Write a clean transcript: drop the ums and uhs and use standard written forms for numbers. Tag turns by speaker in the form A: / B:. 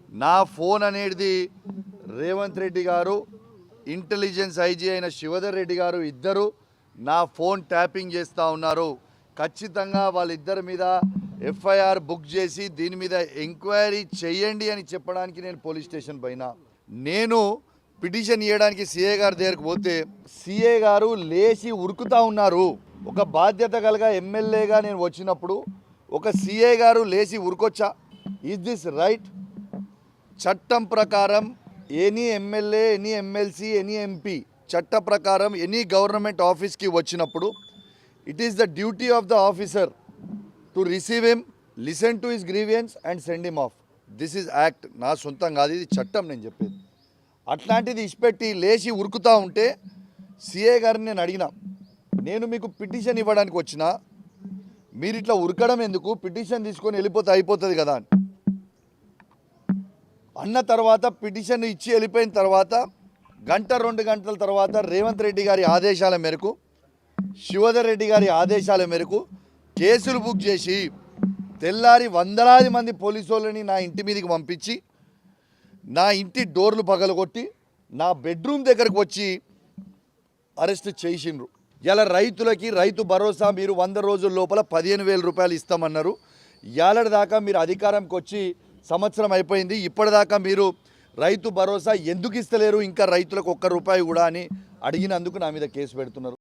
A: నా ఫోన్ అనేది రేవంత్ రెడ్డి గారు ఇంటెలిజెన్స్ ఐజీ అయిన శివధర్ రెడ్డి గారు ఇద్దరు నా ఫోన్ ట్యాపింగ్ చేస్తూ ఉన్నారు. ఖచ్చితంగా వాళ్ళిద్దరి మీద ఎఫ్ఐఆర్ బుక్ చేసి దీని మీద ఎంక్వైరీ చేయండి అని చెప్పడానికి నేను పోలీస్ స్టేషన్ పైన నేను పిటిషన్ ఇవ్వడానికి సిఏ గారి దగ్గరకు పోతే సిఏ గారు లేచి ఉరుకుతూ ఉన్నారు. ఒక బాధ్యత కలగ ఎమ్మెల్యేగా నేను వచ్చినప్పుడు ఒక సిఏ గారు లేచి ఉరుకొచ్చా? Is this right? చట్టం ప్రకారం any MLA, any MLC, any MP చట్ట ప్రకారం ఎనీ గవర్నమెంట్ ఆఫీస్కి వచ్చినప్పుడు it is the duty of the officer to receive him, listen to his grievance and send him of. This is act. నా సొంతం కాదు, ఇది చట్టం నేను చెప్పేది. అట్లాంటిది ఇచ్చిపెట్టి లేచి ఉరుకుతూ ఉంటే సిఏ గారిని నేను అడిగిన, నేను మీకు పిటిషన్ ఇవ్వడానికి వచ్చిన, మీరు ఇట్లా ఉరకడం ఎందుకు, పిటిషన్ తీసుకొని వెళ్ళిపోతే అయిపోతుంది కదా అన్న తర్వాత పిటిషన్ ఇచ్చి వెళ్ళిపోయిన తర్వాత గంట 2 గంటల తర్వాత రేవంత్ రెడ్డి గారి ఆదేశాల మేరకు, శివధర్ రెడ్డి గారి ఆదేశాల మేరకు కేసులు బుక్ చేసి తెల్లారి వందలాది మంది పోలీసు వాళ్ళని నా ఇంటి మీదకి పంపించి నా ఇంటి డోర్లు పగలగొట్టి నా బెడ్రూమ్ దగ్గరకు వచ్చి అరెస్ట్ చేసిండ్రు. ఇలా రైతులకి రైతు భరోసా మీరు 100 రోజుల లోపల 15,000 రూపాయలు ఇస్తామన్నారు. ఏడాది దాకా మీరు అధికారంకి వచ్చి సంవత్సరం అయిపోయింది, ఇప్పటిదాకా మీరు రైతు భరోసా ఎందుకు ఇస్తలేరు, ఇంకా రైతులకు 1 రూపాయి కూడా అని అడిగినందుకు నా మీద కేసు పెడుతున్నారు.